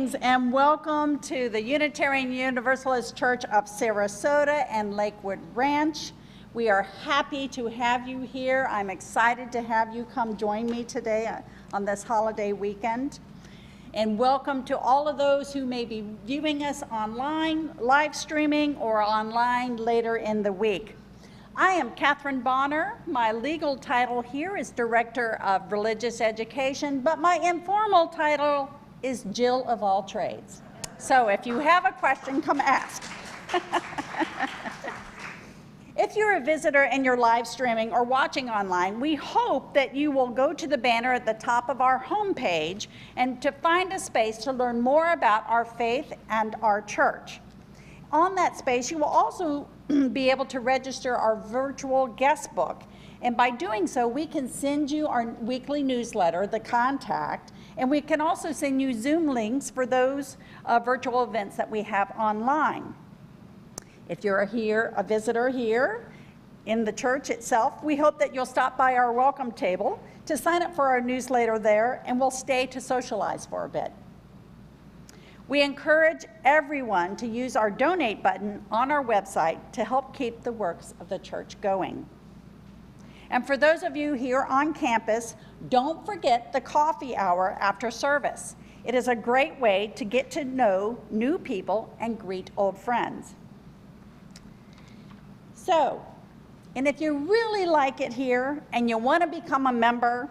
Greetings and welcome to the Unitarian Universalist Church of Sarasota and Lakewood Ranch. We are happy to have you here. I'm excited to have you come join me today on this holiday weekend. And welcome to all of those who may be viewing us online, live streaming, or online later in the week. I am Catherine Bonner. My legal title here is Director of Religious Education, but my informal title is Jill of all trades. So if you have a question, come ask. If you're a visitor and you're live streaming or watching online, we hope that you will go to the banner at the top of our homepage and to find a space to learn more about our faith and our church. On that space, you will also be able to register our virtual guest book. And by doing so, we can send you our weekly newsletter, The Contact, and we can also send you Zoom links for those virtual events that we have online. If you're a visitor here in the church itself, we hope that you'll stop by our welcome table to sign up for our newsletter there, and we'll stay to socialize for a bit. We encourage everyone to use our donate button on our website to help keep the works of the church going. And for those of you here on campus, don't forget the coffee hour after service. It is a great way to get to know new people and greet old friends. So, and if you really like it here and you want to become a member,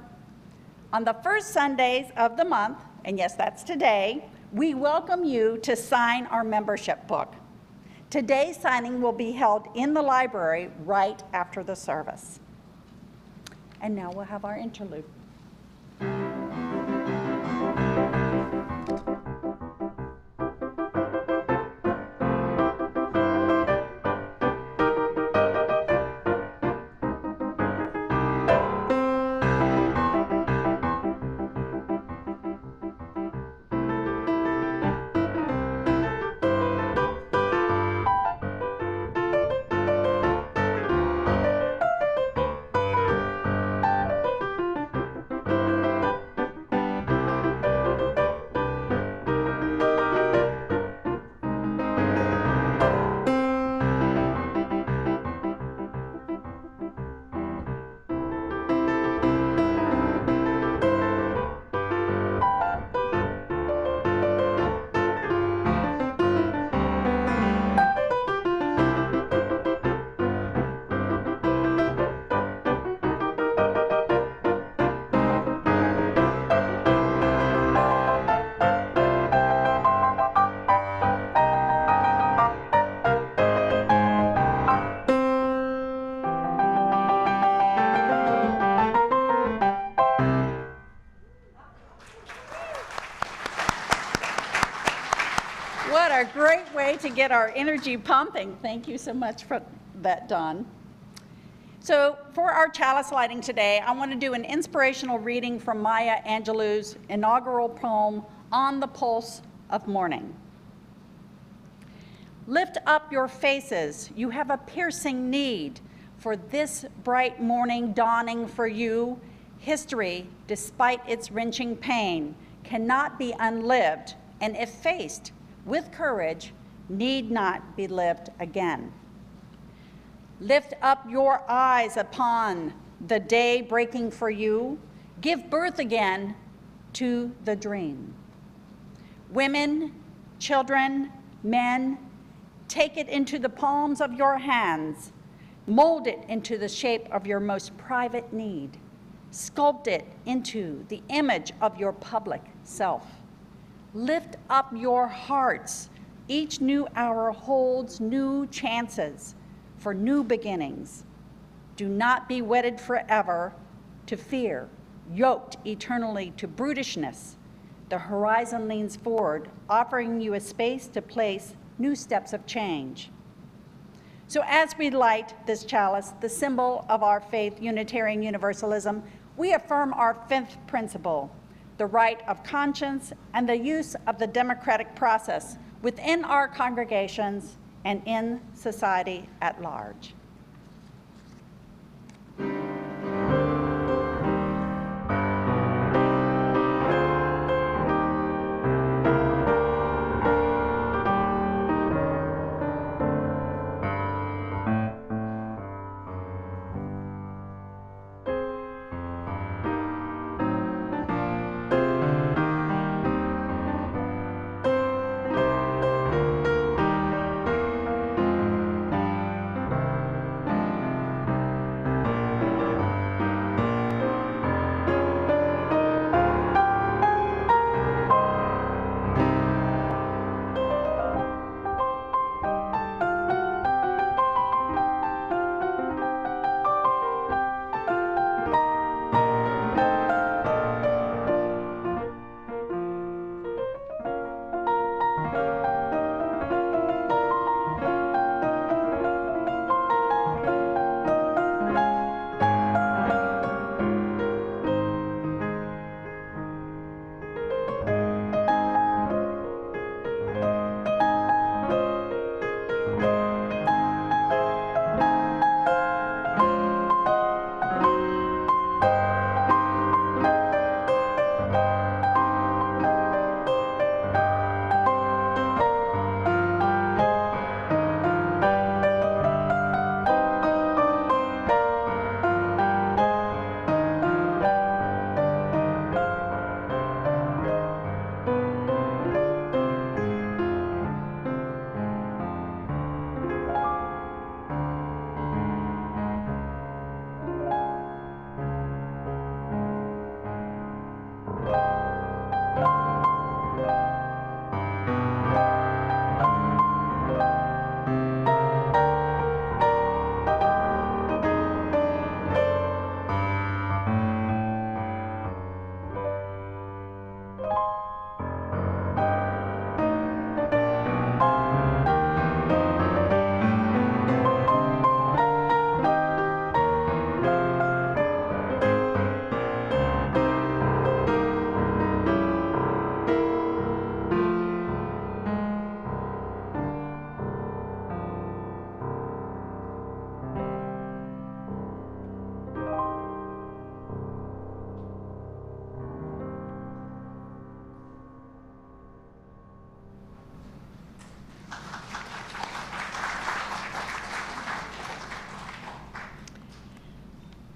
on the first Sundays of the month, and yes, that's today, we welcome you to sign our membership book. Today's signing will be held in the library right after the service. And now we'll have our interlude. What a great way to get our energy pumping. Thank you so much for that, Don. So for our chalice lighting today, I want to do an inspirational reading from Maya Angelou's inaugural poem, On the Pulse of Morning. Lift up your faces, you have a piercing need, for this bright morning dawning for you, history, despite its wrenching pain, cannot be unlived, and if faced with courage, need not be lived again. Lift up your eyes upon the day breaking for you. Give birth again to the dream. Women, children, men, take it into the palms of your hands. Mold it into the shape of your most private need. Sculpt it into the image of your public self. Lift up your hearts. Each new hour holds new chances for new beginnings. Do not be wedded forever to fear, yoked eternally to brutishness. The horizon leans forward, offering you a space to place new steps of change. So as we light this chalice, the symbol of our faith, Unitarian Universalism, we affirm our fifth principle, the right of conscience and the use of the democratic process within our congregations and in society at large.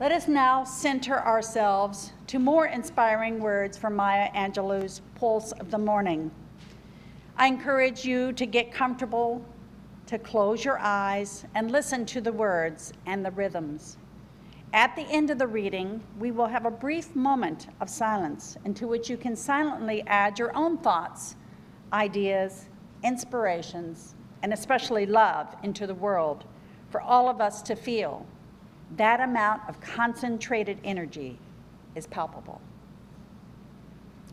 Let us now center ourselves to more inspiring words from Maya Angelou's Pulse of the Morning. I encourage you to get comfortable, to close your eyes and listen to the words and the rhythms. At the end of the reading, we will have a brief moment of silence into which you can silently add your own thoughts, ideas, inspirations, and especially love into the world for all of us to feel. That amount of concentrated energy is palpable.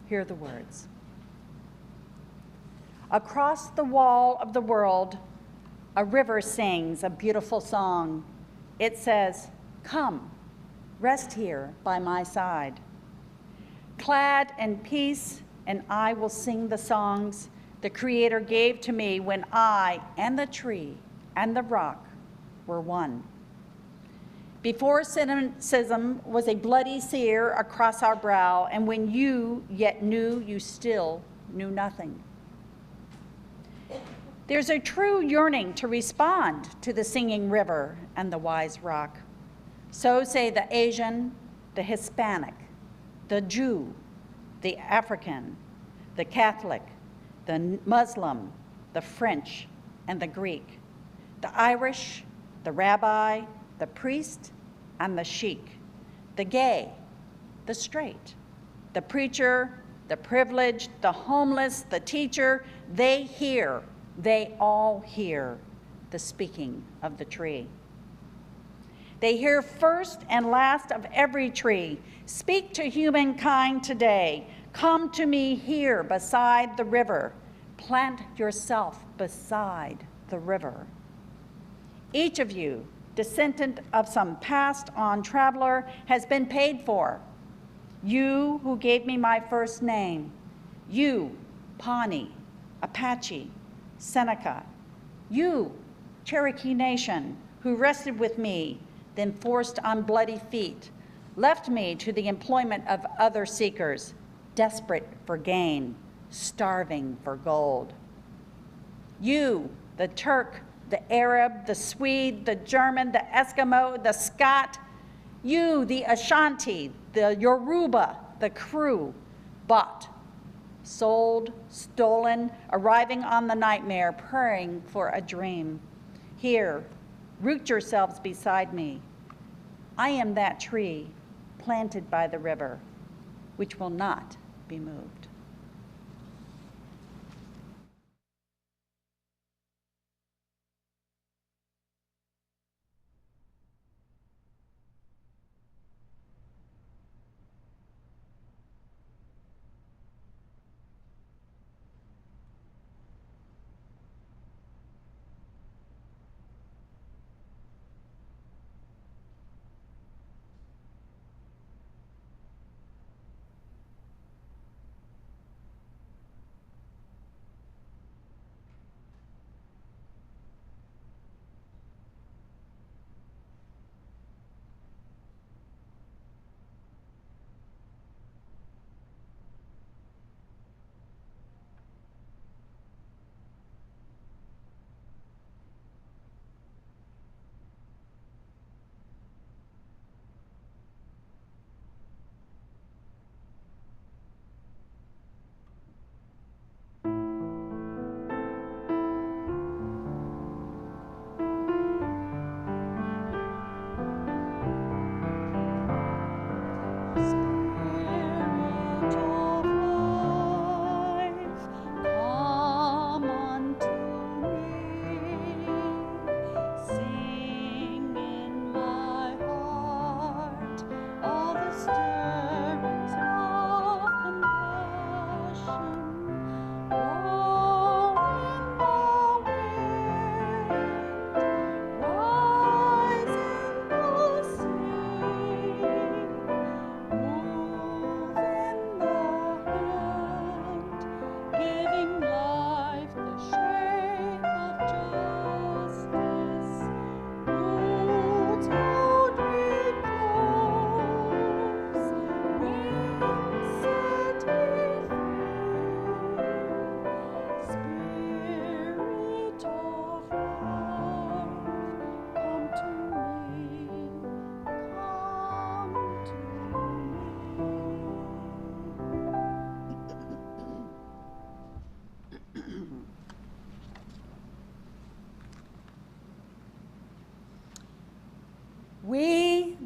Hear the words. Across the wall of the world, a river sings a beautiful song. It says, "Come, rest here by my side. Clad in peace, and I will sing the songs the Creator gave to me when I and the tree and the rock were one. Before cynicism was a bloody sear across our brow, and when you yet knew, you still knew nothing." There's a true yearning to respond to the singing river and the wise rock. So say the Asian, the Hispanic, the Jew, the African, the Catholic, the Muslim, the French, and the Greek, the Irish, the rabbi, the priest, and the sheik, the gay, the straight, the preacher, the privileged, the homeless, the teacher. They all hear the speaking of the tree. They hear first and last of every tree. Speak to humankind today. Come to me here beside the river. Plant yourself beside the river. Each of you, descendant of some passed-on traveler, has been paid for. You who gave me my first name. You, Pawnee, Apache, Seneca. You, Cherokee Nation, who rested with me, then forced on bloody feet, left me to the employment of other seekers, desperate for gain, starving for gold. You, the Turk, the Arab, the Swede, the German, the Eskimo, the Scot. You, the Ashanti, the Yoruba, the Kru, bought, sold, stolen, arriving on the nightmare, praying for a dream. Here, root yourselves beside me. I am that tree planted by the river, which will not be moved.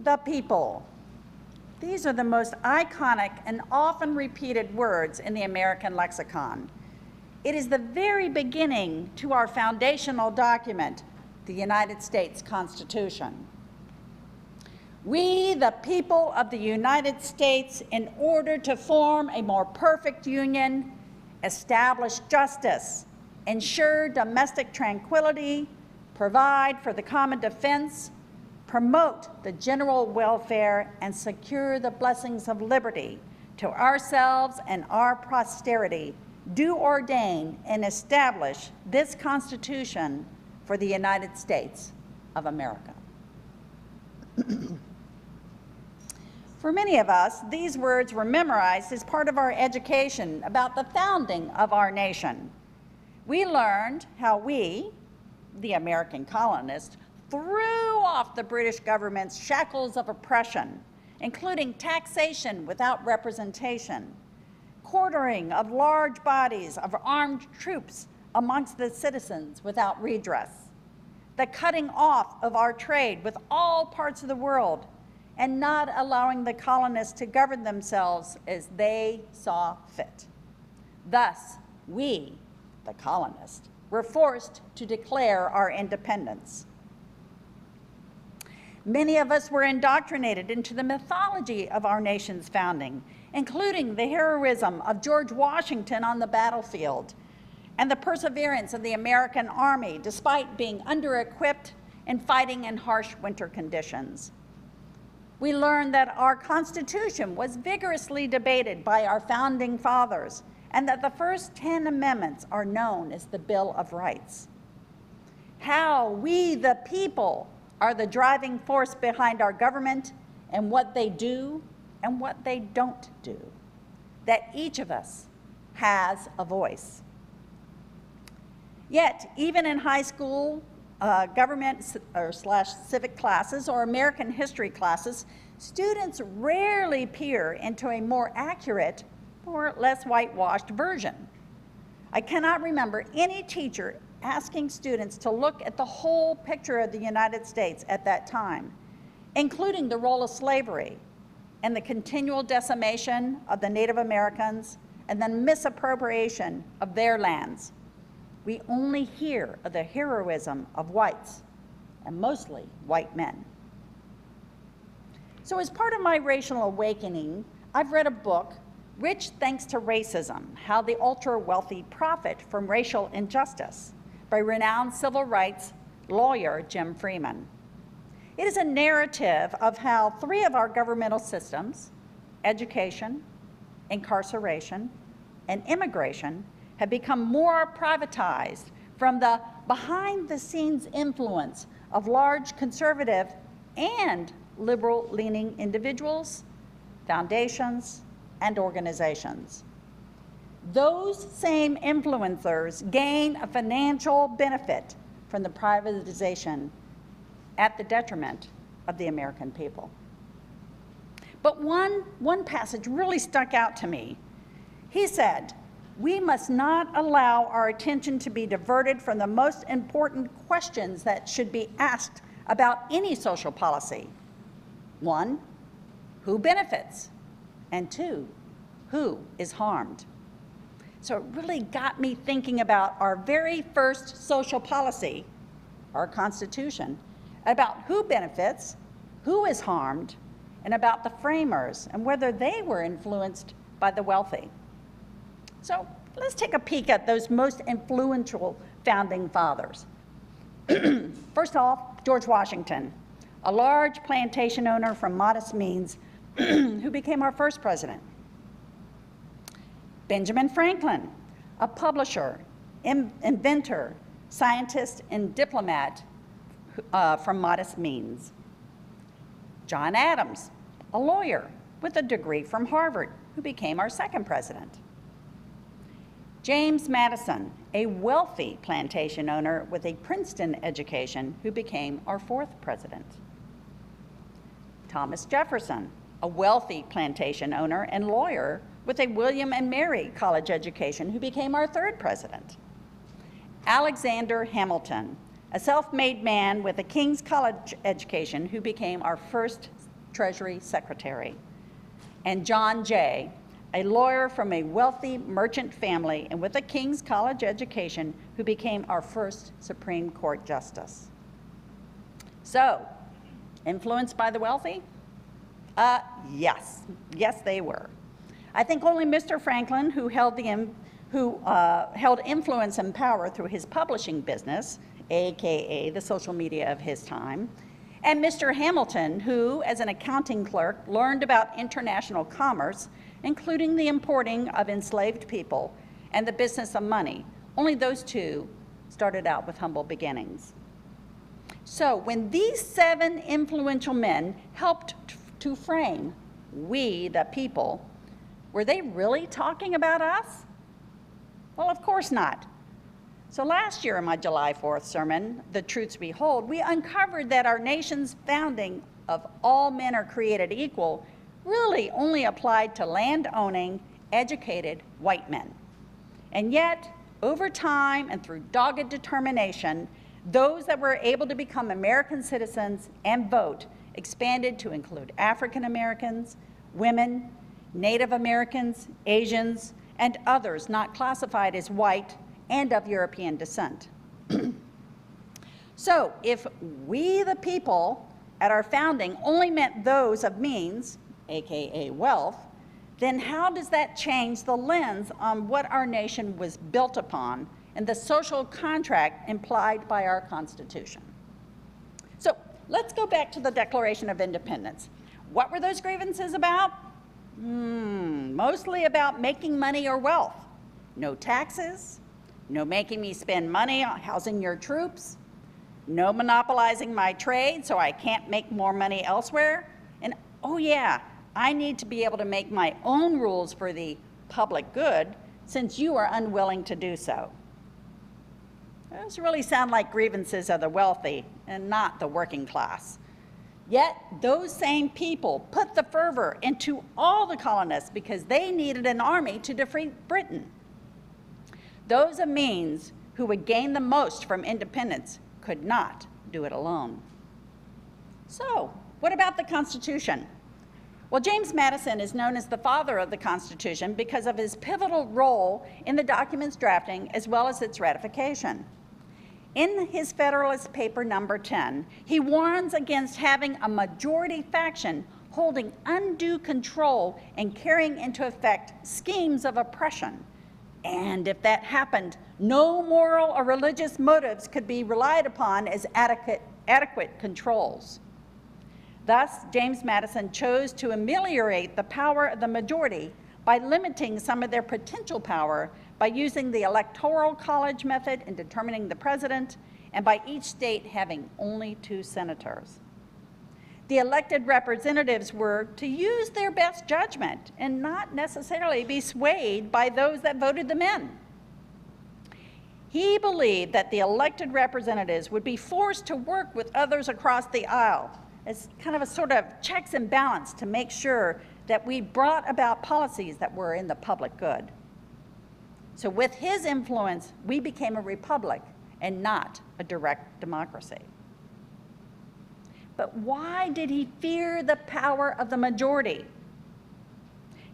the people. These are the most iconic and often repeated words in the American lexicon. It is the very beginning to our foundational document, the United States Constitution. We, the people of the United States, in order to form a more perfect union, establish justice, ensure domestic tranquility, provide for the common defense, promote the general welfare, and secure the blessings of liberty to ourselves and our posterity, do ordain and establish this Constitution for the United States of America. For many of us, these words were memorized as part of our education about the founding of our nation. We learned how we, the American colonists, threw off the British government's shackles of oppression, including taxation without representation, quartering of large bodies of armed troops amongst the citizens without redress, the cutting off of our trade with all parts of the world, and not allowing the colonists to govern themselves as they saw fit. Thus, we, the colonists, were forced to declare our independence. Many of us were indoctrinated into the mythology of our nation's founding, including the heroism of George Washington on the battlefield and the perseverance of the American Army despite being under-equipped and fighting in harsh winter conditions. We learned that our Constitution was vigorously debated by our founding fathers and that the first 10 amendments are known as the Bill of Rights. How we, the people, are the driving force behind our government and what they do and what they don't do. That each of us has a voice. Yet, even in high school, government or civic classes or American history classes, students rarely peer into a more accurate or less whitewashed version. I cannot remember any teacher asking students to look at the whole picture of the United States at that time, including the role of slavery and the continual decimation of the Native Americans and the misappropriation of their lands. We only hear of the heroism of whites, and mostly white men. So as part of my racial awakening, I've read a book, Rich Thanks to Racism: How the Ultra-Wealthy Profit from Racial Injustice, by renowned civil rights lawyer Jim Freeman. It is a narrative of how 3 of our governmental systems, education, incarceration, and immigration, have become more privatized from the behind-the-scenes influence of large conservative and liberal-leaning individuals, foundations, and organizations. Those same influencers gain a financial benefit from the privatization at the detriment of the American people. But one passage really stuck out to me. He said, "We must not allow our attention to be diverted from the most important questions that should be asked about any social policy. 1, who benefits? And 2, who is harmed?" So it really got me thinking about our very first social policy, our Constitution, about who benefits, who is harmed, and about the framers and whether they were influenced by the wealthy. So let's take a peek at those most influential founding fathers. First off, George Washington, a large plantation owner from modest means who became our first president. Benjamin Franklin, a publisher, inventor, scientist, and diplomat from modest means. John Adams, a lawyer with a degree from Harvard, who became our second president. James Madison, a wealthy plantation owner with a Princeton education, who became our fourth president. Thomas Jefferson, a wealthy plantation owner and lawyer with a William and Mary college education, who became our third president. Alexander Hamilton, a self-made man with a King's College education, who became our first Treasury Secretary, and John Jay, a lawyer from a wealthy merchant family and with a King's College education, who became our first Supreme Court Justice. So, influenced by the wealthy? Yes, they were. I think only Mr. Franklin, who held influence and power through his publishing business, AKA the social media of his time, and Mr. Hamilton, who, as an accounting clerk, learned about international commerce, including the importing of enslaved people and the business of money. Only those two started out with humble beginnings. So when these 7 influential men helped to frame "we the people," were they really talking about us? Well, of course not. So last year in my July 4th sermon, "The Truths We Hold," we uncovered that our nation's founding of "all men are created equal" really only applied to land-owning, educated white men. And yet, over time and through dogged determination, those that were able to become American citizens and vote expanded to include African Americans, women, Native Americans, Asians, and others not classified as white and of European descent. So if "we the people" at our founding only meant those of means, AKA wealth, then how does that change the lens on what our nation was built upon and the social contract implied by our Constitution? So let's go back to the Declaration of Independence. What were those grievances about? Mostly about making money or wealth. No taxes, no making me spend money on housing your troops, no monopolizing my trade so I can't make more money elsewhere, and oh yeah, I need to be able to make my own rules for the public good since you are unwilling to do so. Those really sound like grievances of the wealthy and not the working class. Yet those same people put the fervor into all the colonists because they needed an army to defeat Britain. Those of means who would gain the most from independence could not do it alone. So, what about the Constitution? Well, James Madison is known as the father of the Constitution because of his pivotal role in the document's drafting as well as its ratification. In his Federalist Paper number 10, he warns against having a majority faction holding undue control and carrying into effect schemes of oppression. And if that happened, no moral or religious motives could be relied upon as adequate controls. Thus, James Madison chose to ameliorate the power of the majority by limiting some of their potential power by using the Electoral College method in determining the president, and by each state having only 2 senators. The elected representatives were to use their best judgment and not necessarily be swayed by those that voted them in. He believed that the elected representatives would be forced to work with others across the aisle as kind of a sort of checks and balance to make sure that we brought about policies that were in the public good. So with his influence, we became a republic and not a direct democracy. But why did he fear the power of the majority?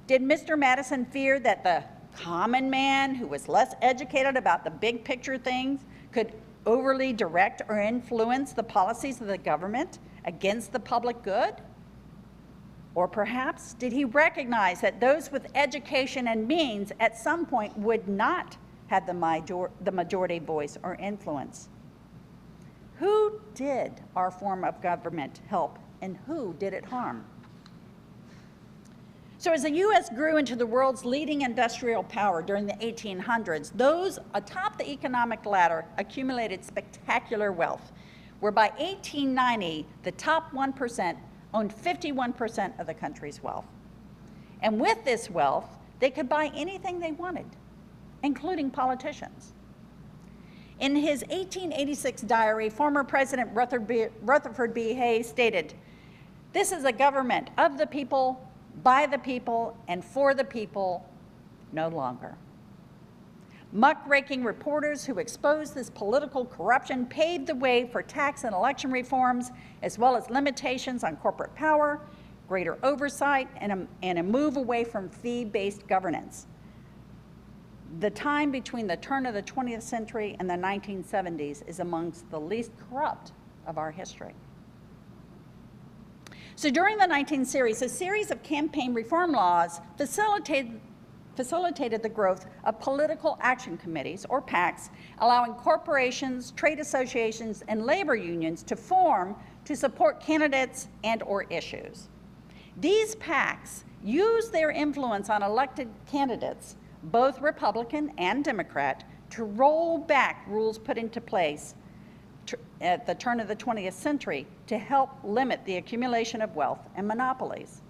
Did Mr. Madison fear that the common man who was less educated about the big picture things could overly direct or influence the policies of the government against the public good? Or perhaps did he recognize that those with education and means at some point would not have the majority voice or influence? Who did our form of government help and who did it harm? So as the U.S. grew into the world's leading industrial power during the 1800s, those atop the economic ladder accumulated spectacular wealth, where by 1890, the top 1% owned 51% of the country's wealth. And with this wealth, they could buy anything they wanted, including politicians. In his 1886 diary, former President Rutherford B. Hayes stated, "This is a government of the people, by the people, and for the people, no longer." Muckraking reporters who exposed this political corruption paved the way for tax and election reforms, as well as limitations on corporate power, greater oversight, and a move away from fee-based governance. The time between the turn of the 20th century and the 1970s is amongst the least corrupt of our history. So during the 1970s, a series of campaign reform laws facilitated the growth of political action committees, or PACs, allowing corporations, trade associations, and labor unions to form to support candidates and/or issues. These PACs use their influence on elected candidates, both Republican and Democrat, to roll back rules put into place at the turn of the 20th century to help limit the accumulation of wealth and monopolies.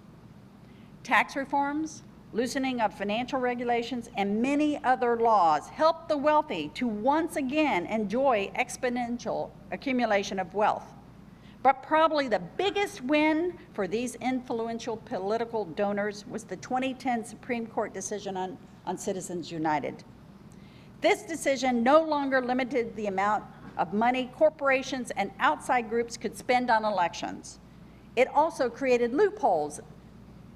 Tax reforms, loosening of financial regulations, and many other laws helped the wealthy to once again enjoy exponential accumulation of wealth. But probably the biggest win for these influential political donors was the 2010 Supreme Court decision on Citizens United. This decision no longer limited the amount of money corporations and outside groups could spend on elections. It also created loopholes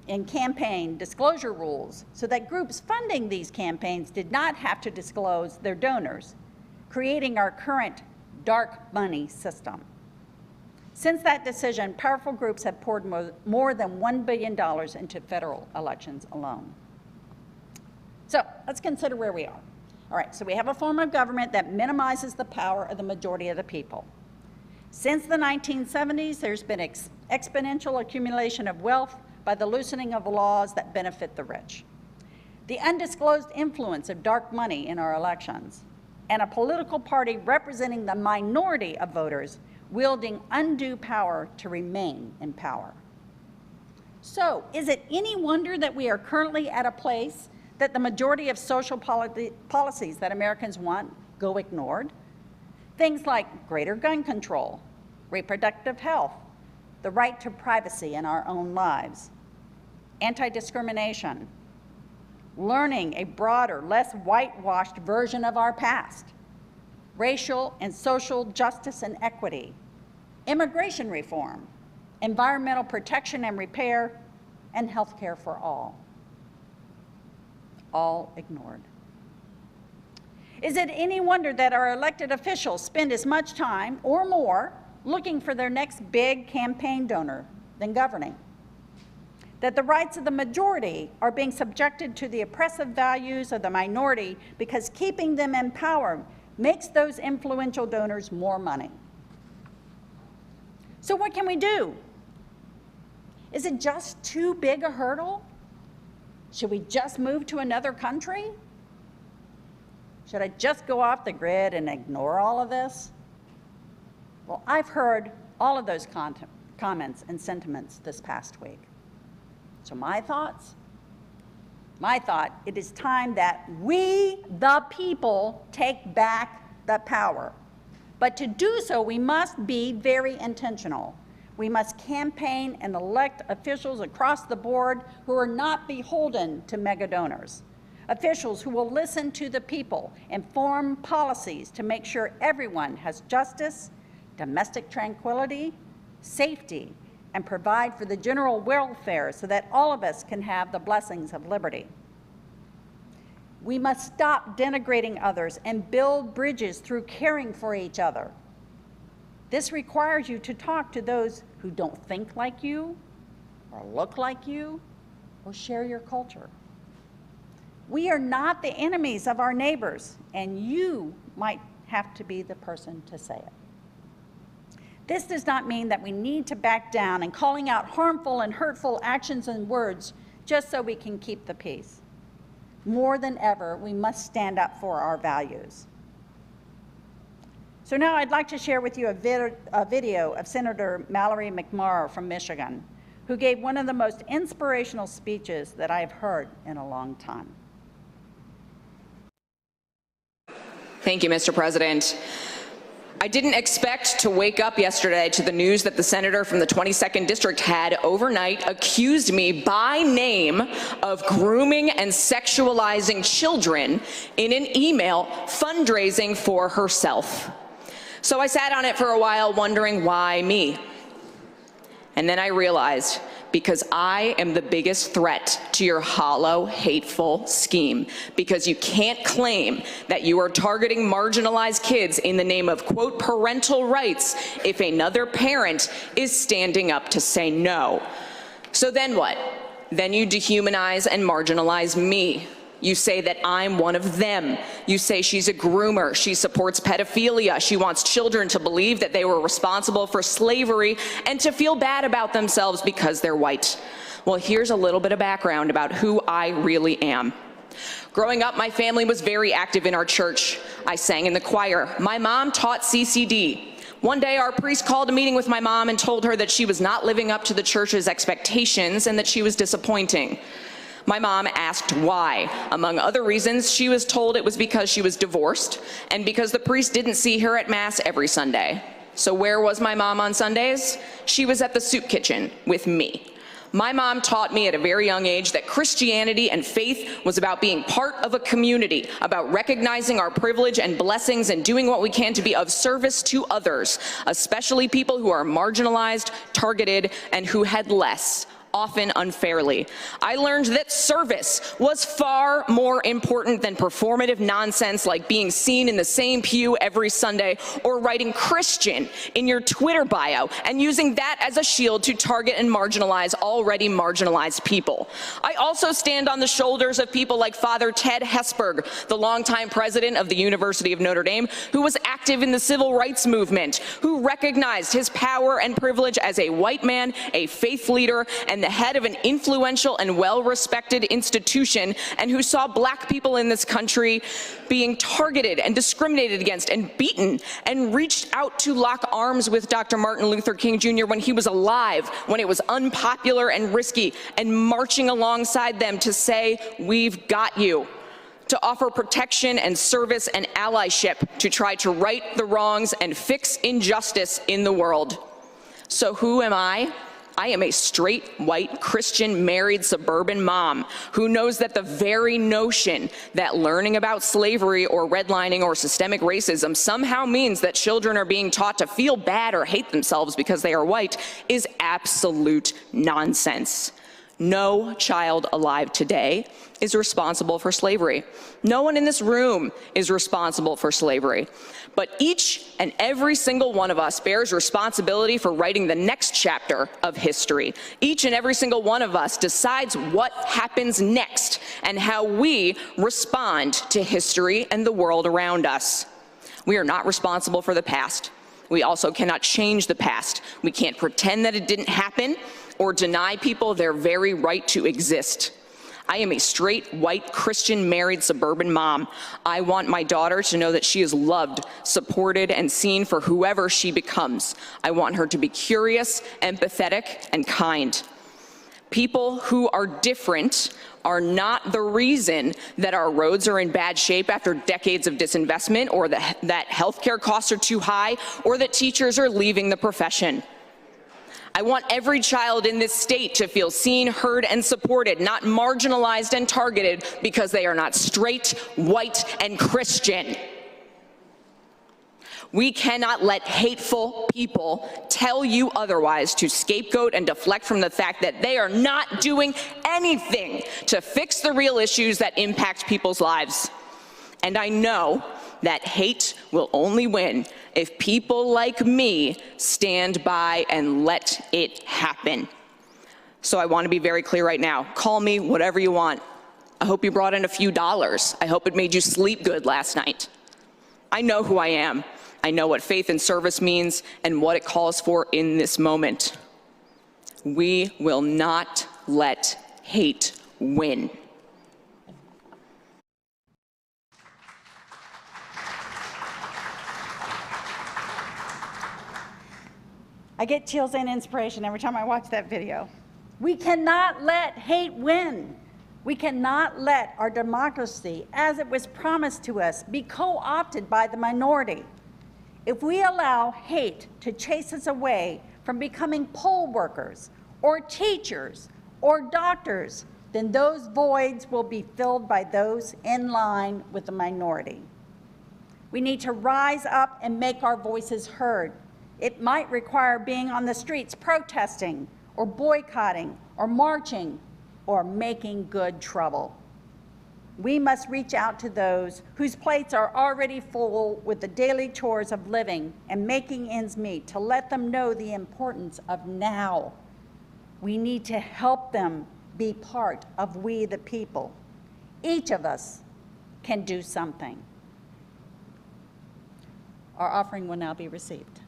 in campaign disclosure rules so that groups funding these campaigns did not have to disclose their donors, creating our current dark money system. Since that decision, powerful groups have poured more than $1 billion into federal elections alone. So let's consider where we are. All right, so we have a form of government that minimizes the power of the majority of the people. Since the 1970s, there's been exponential accumulation of wealth by the loosening of laws that benefit the rich, the undisclosed influence of dark money in our elections, and a political party representing the minority of voters wielding undue power to remain in power. So, is it any wonder that we are currently at a place that the majority of social policies that Americans want go ignored? Things like greater gun control, reproductive health, the right to privacy in our own lives, anti-discrimination, learning a broader, less whitewashed version of our past, racial and social justice and equity, immigration reform, environmental protection and repair, and health care for all. All ignored. Is it any wonder that our elected officials spend as much time or more looking for their next big campaign donor than governing? That the rights of the majority are being subjected to the oppressive values of the minority because keeping them in power makes those influential donors more money. So what can we do? Is it just too big a hurdle? Should we just move to another country? Should I just go off the grid and ignore all of this? Well, I've heard all of those comments and sentiments this past week. So my thoughts? My thought, it is time that we, the people, take back the power. But to do so, we must be very intentional. We must campaign and elect officials across the board who are not beholden to mega donors. Officials who will listen to the people and form policies to make sure everyone has justice, domestic tranquility, safety, and provide for the general welfare so that all of us can have the blessings of liberty. We must stop denigrating others and build bridges through caring for each other. This requires you to talk to those who don't think like you, or look like you, or share your culture. We are not the enemies of our neighbors, and you might have to be the person to say it. This does not mean that we need to back down and calling out harmful and hurtful actions and words just so we can keep the peace. More than ever, we must stand up for our values. So now I'd like to share with you a video of Senator Mallory McMorrow from Michigan, who gave one of the most inspirational speeches that I've heard in a long time. Thank you, Mr. President. I didn't expect to wake up yesterday to the news that the senator from the 22nd District had overnight accused me by name of grooming and sexualizing children in an email fundraising for herself. So I sat on it for a while wondering why me. And then I realized, because I am the biggest threat to your hollow, hateful scheme, because you can't claim that you are targeting marginalized kids in the name of, quote, parental rights if another parent is standing up to say no. So then what? Then you dehumanize and marginalize me. You say that I'm one of them. You say she's a groomer. She supports pedophilia. She wants children to believe that they were responsible for slavery and to feel bad about themselves because they're white. Well, here's a little bit of background about who I really am. Growing up, my family was very active in our church. I sang in the choir. My mom taught CCD. One day, our priest called a meeting with my mom and told her that she was not living up to the church's expectations and that she was disappointing. My mom asked why. Among other reasons, she was told it was because she was divorced and because the priest didn't see her at Mass every Sunday. So where was my mom on Sundays? She was at the soup kitchen with me. My mom taught me at a very young age that Christianity and faith was about being part of a community, about recognizing our privilege and blessings and doing what we can to be of service to others, especially people who are marginalized, targeted, and who had less, often unfairly. I learned that service was far more important than performative nonsense like being seen in the same pew every Sunday or writing Christian in your Twitter bio and using that as a shield to target and marginalize already marginalized people. I also stand on the shoulders of people like Father Ted Hesburgh, the longtime president of the University of Notre Dame, who was active in the civil rights movement, who recognized his power and privilege as a white man, a faith leader, and the head of an influential and well-respected institution, and who saw black people in this country being targeted and discriminated against and beaten, and reached out to lock arms with Dr. Martin Luther King Jr. when he was alive, when it was unpopular and risky, and marching alongside them to say, "We've got you," to offer protection and service and allyship to try to right the wrongs and fix injustice in the world. So who am I? I am a straight, white, Christian, married, suburban mom who knows that the very notion that learning about slavery or redlining or systemic racism somehow means that children are being taught to feel bad or hate themselves because they are white is absolute nonsense. No child alive today is responsible for slavery. No one in this room is responsible for slavery. But each and every single one of us bears responsibility for writing the next chapter of history. Each and every single one of us decides what happens next and how we respond to history and the world around us. We are not responsible for the past. We also cannot change the past. We can't pretend that it didn't happen or deny people their very right to exist. I am a straight, white, Christian, married, suburban mom. I want my daughter to know that she is loved, supported, and seen for whoever she becomes. I want her to be curious, empathetic, and kind. People who are different are not the reason that our roads are in bad shape after decades of disinvestment, or that healthcare costs are too high, or that teachers are leaving the profession. I want every child in this state to feel seen, heard, and supported, not marginalized and targeted because they are not straight, white, and Christian. We cannot let hateful people tell you otherwise, to scapegoat and deflect from the fact that they are not doing anything to fix the real issues that impact people's lives. And I know that hate will only win if people like me stand by and let it happen. So I want to be very clear right now. Call me whatever you want. I hope you brought in a few dollars. I hope it made you sleep good last night. I know who I am. I know what faith and service means and what it calls for in this moment. We will not let hate win. I get chills and inspiration every time I watch that video. We cannot let hate win. We cannot let our democracy, as it was promised to us, be co-opted by the minority. If we allow hate to chase us away from becoming poll workers or teachers or doctors, then those voids will be filled by those in line with the minority. We need to rise up and make our voices heard. It might require being on the streets protesting or boycotting or marching, or making good trouble. We must reach out to those whose plates are already full with the daily chores of living and making ends meet, to let them know the importance of now. We need to help them be part of we the people. Each of us can do something. Our offering will now be received.